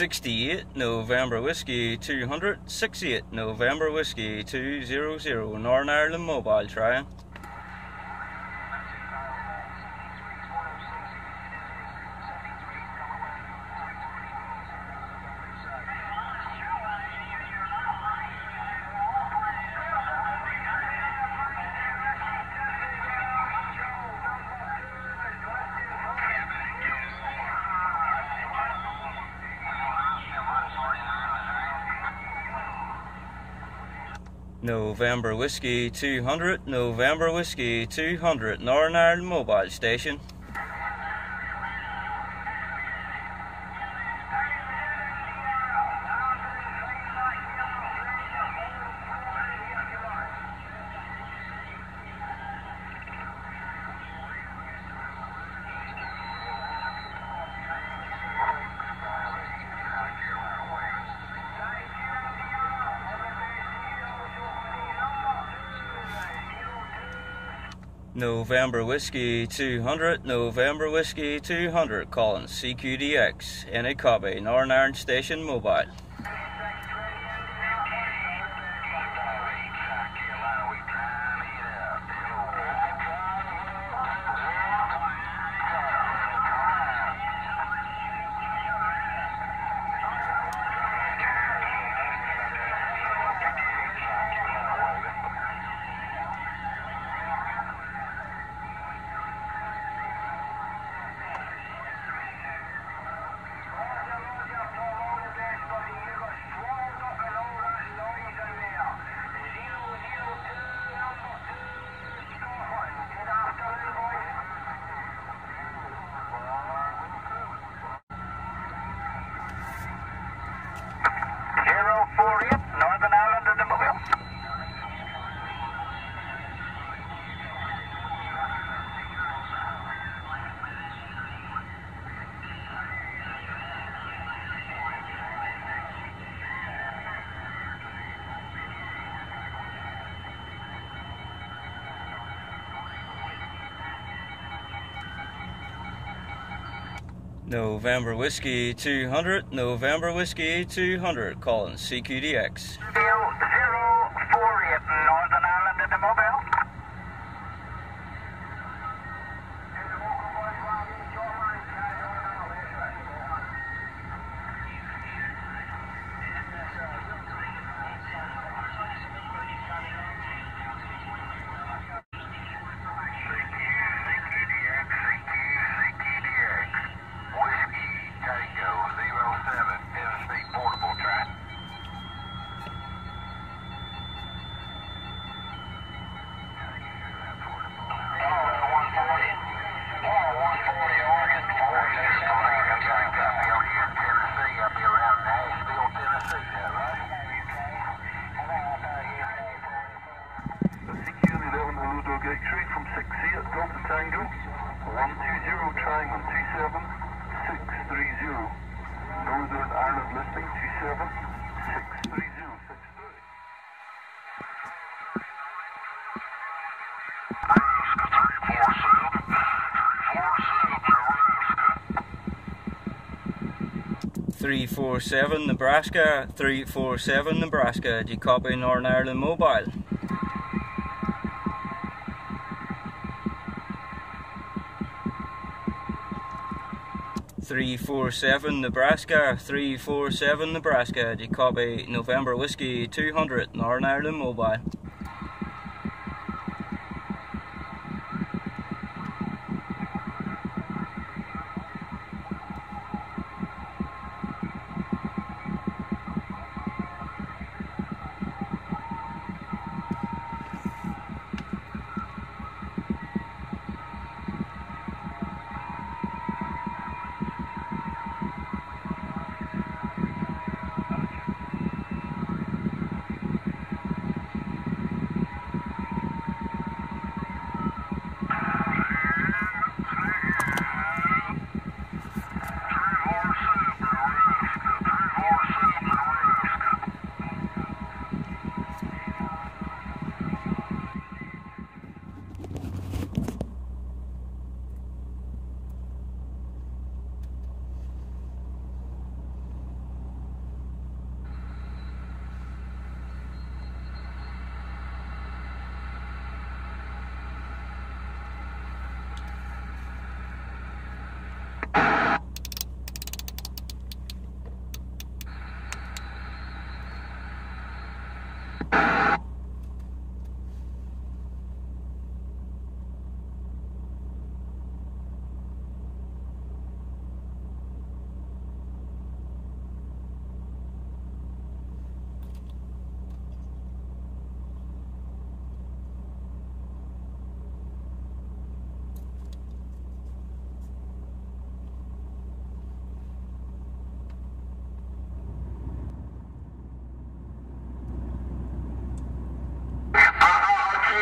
68 November Whiskey 200, 68 November Whiskey 200, Northern Ireland Mobile trying. November Whiskey 200, November Whiskey 200, Northern Ireland Mobile Station. November Whiskey 200, November Whiskey 200, calling CQDX. Any copy, Northern Ireland Station Mobile. Northern Ireland in the mobile. November Whiskey 200, November Whiskey 200, calling CQDX. 048 Northern Ireland in the mobile. X-ray from 68 Delta Tango, 120 Triangle 27630. Northern Ireland listing 2763063. Nebraska. 347 Nebraska, 347 Nebraska. Do you copy Northern Ireland Mobile? .347 Nebraska, 347 Nebraska. Do you copy November Whiskey 200, Northern Ireland Mobile?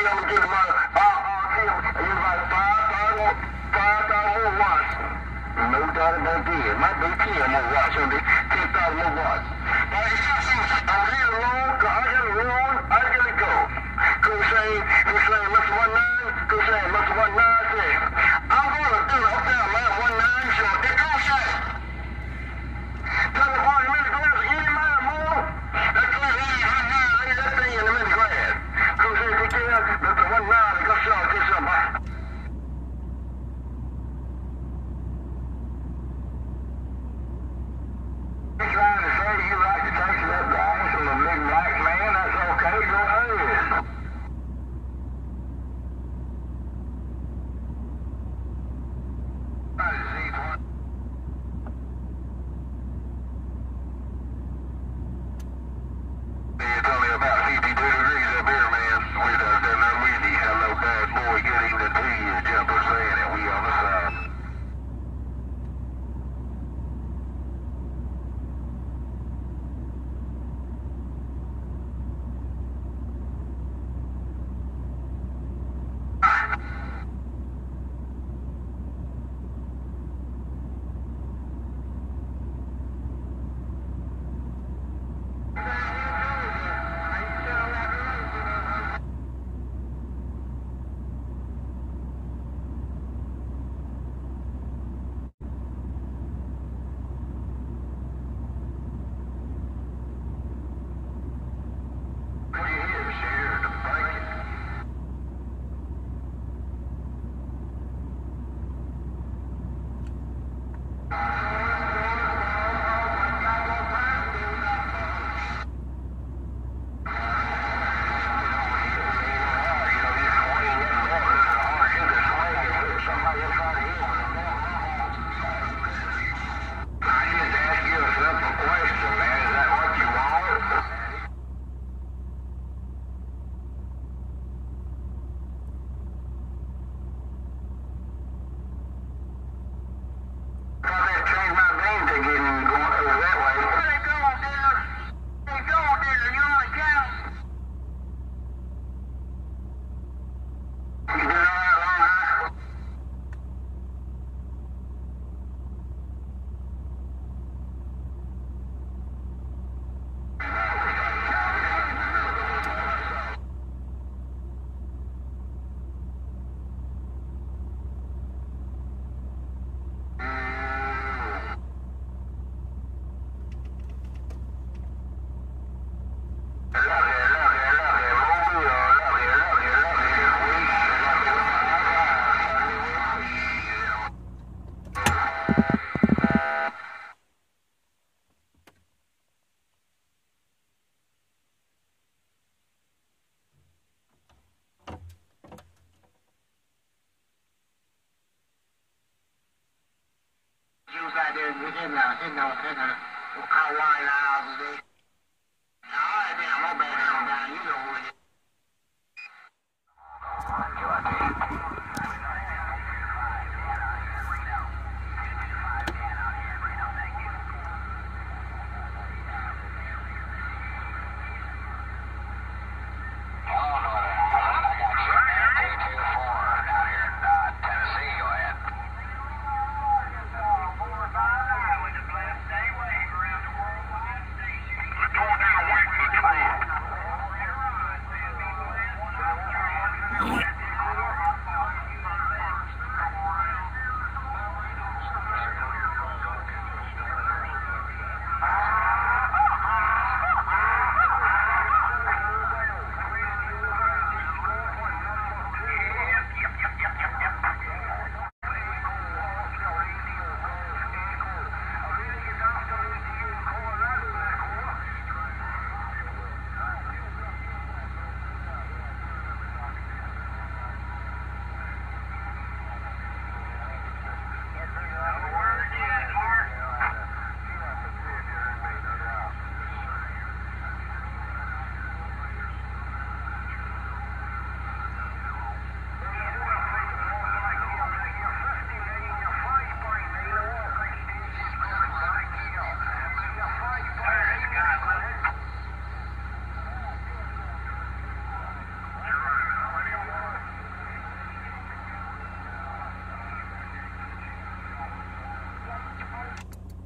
I'm gonna get my use about 5,000 more watts. No doubt about that. It might be 10 more watts on the 10,000 more watts. But it's just I'm here alone, cause I gotta run, I gotta go. Could say, Mr. 19, could say, Mr. 19 said, I'm gonna do it up there, man, 19, so it goes say. Tell me 40 minutes grass, any man more. That's what he is, lay that thing in the minute grass. Could say, Mr. 19, go show, get somebody. Trying to say you like to take that guy from a big black man, that's okay, go ahead. It's only about 52 degrees up here, man. We're down there with you. Hello, bad boy. Good evening to you. Jumper saying it. We on the side. In the Hawaii houses. All right, damn, I'm back down. You know what it is.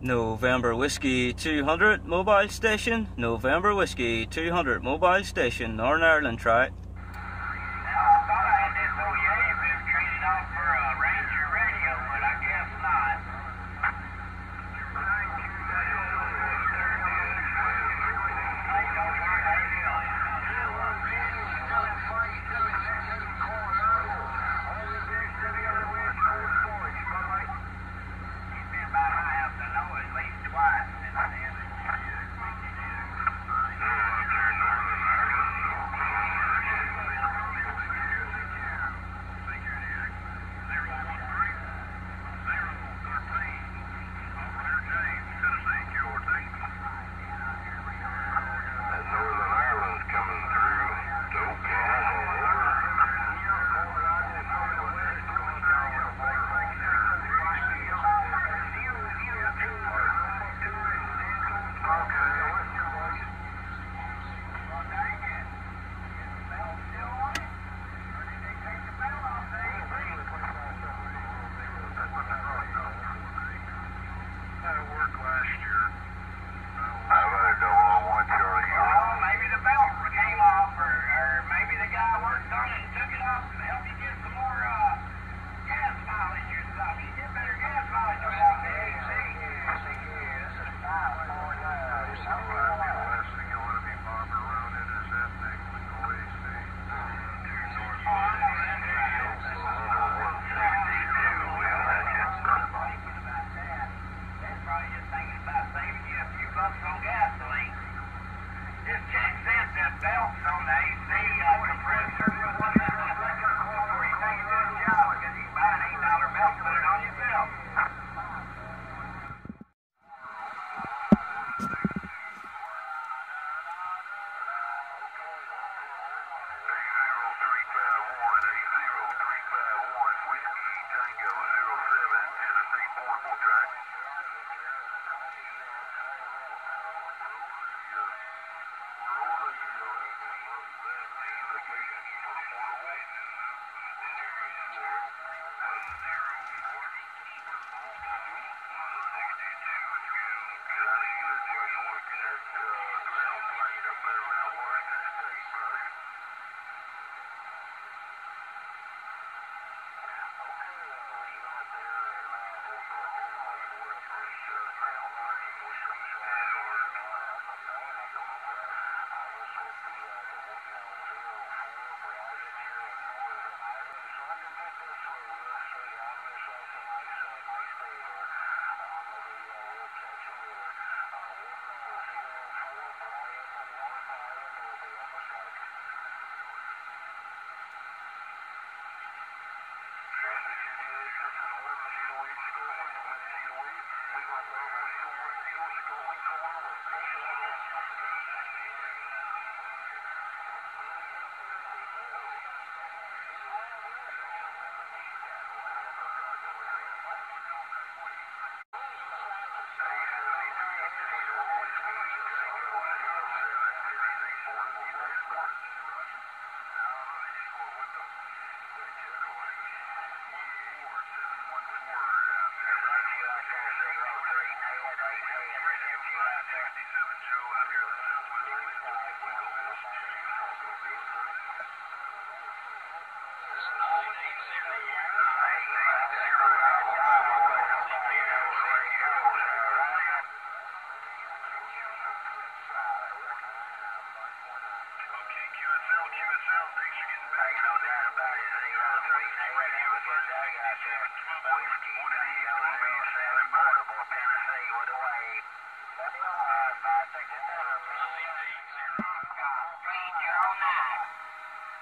November Whiskey 200 mobile station. November Whiskey 200 mobile station. Northern Ireland, try it.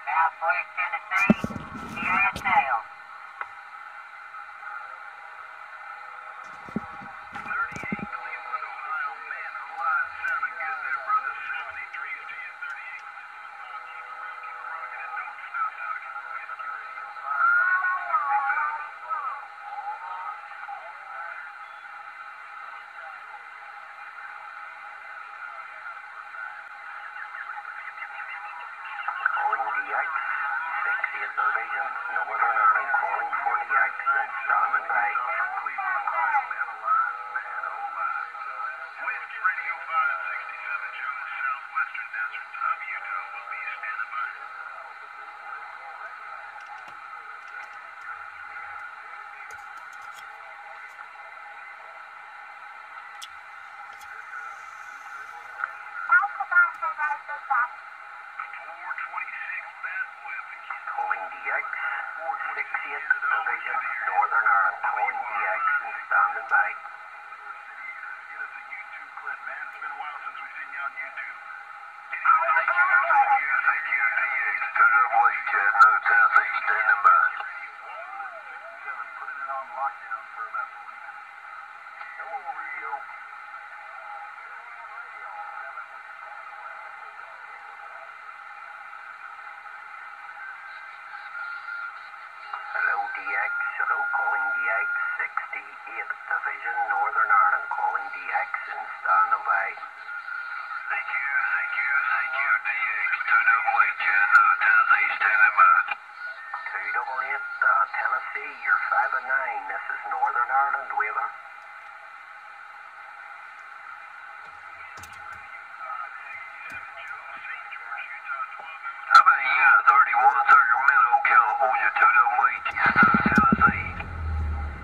Southwest Tennessee, here in town. Calling DX, 60th Division, Northern Ireland. Calling DX and standing by. Thank you, DX, 288, Chattanooga, Tennessee, standing by. Putting it on lockdown for about 40 minutes. Hello, radio. Hello, DX. Hello, calling DX, 68th Division, Northern Ireland. Calling DX and standing by. Thank you, DX, 288, Chattanooga, Tennessee, standing by. 288, Tennessee, you're 5 and 9. This is Northern Ireland waving. How about Unit 31, Sacramento, California, 288, Tennessee.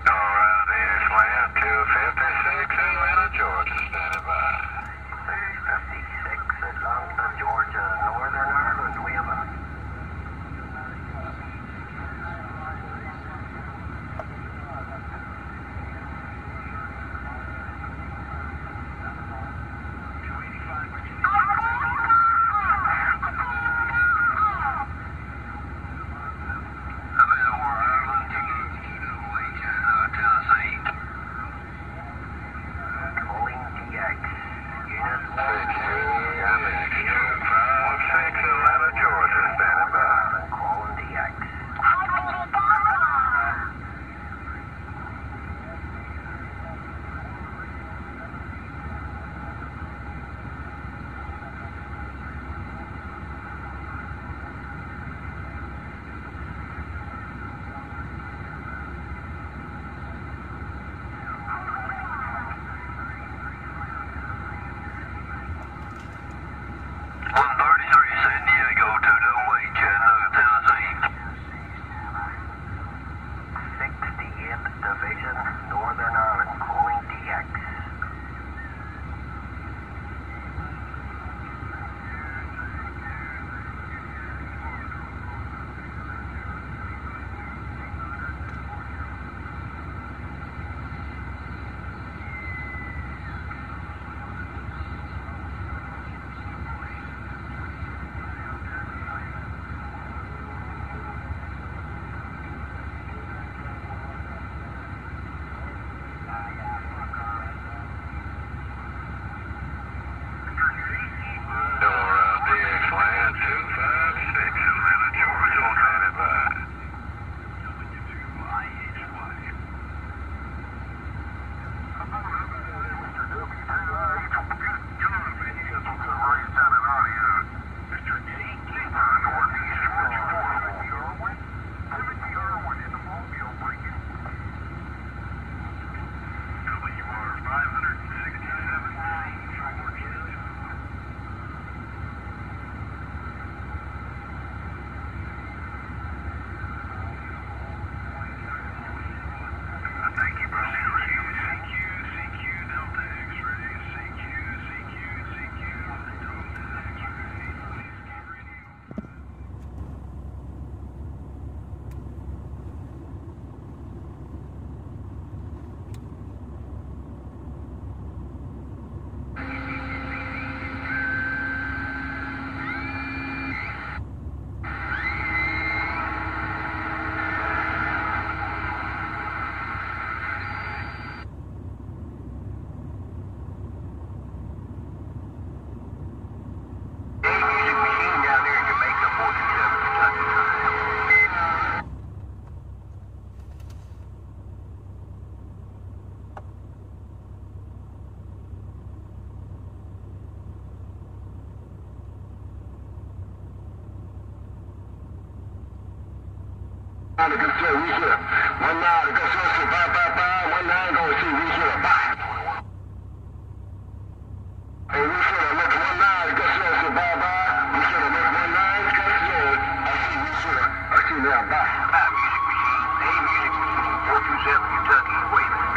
Alright, Ashland, 256, Atlanta, Georgia, standing by. 256, Atlanta, Georgia, Northern Ireland waving. to consider we should. 19 to consider 555, 19 go see we should have bye. Hey, we should have looked 19 to consider 555, we should have looked 19 to consider. I see we should have. I see now bye. Music Machine, A Music Machine, 427 Kentucky, waving.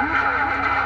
We should have looked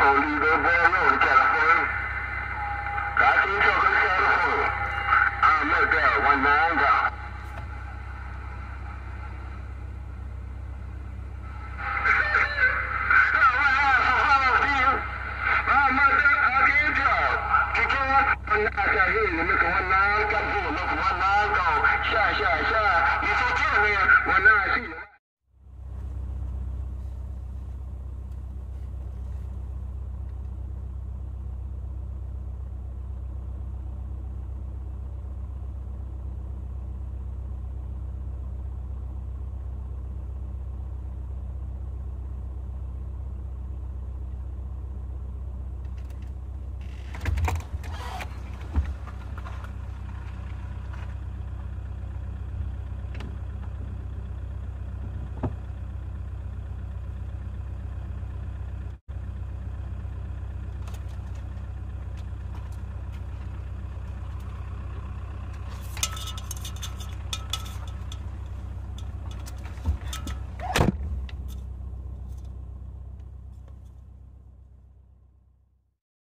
Oh, leave that boy alone.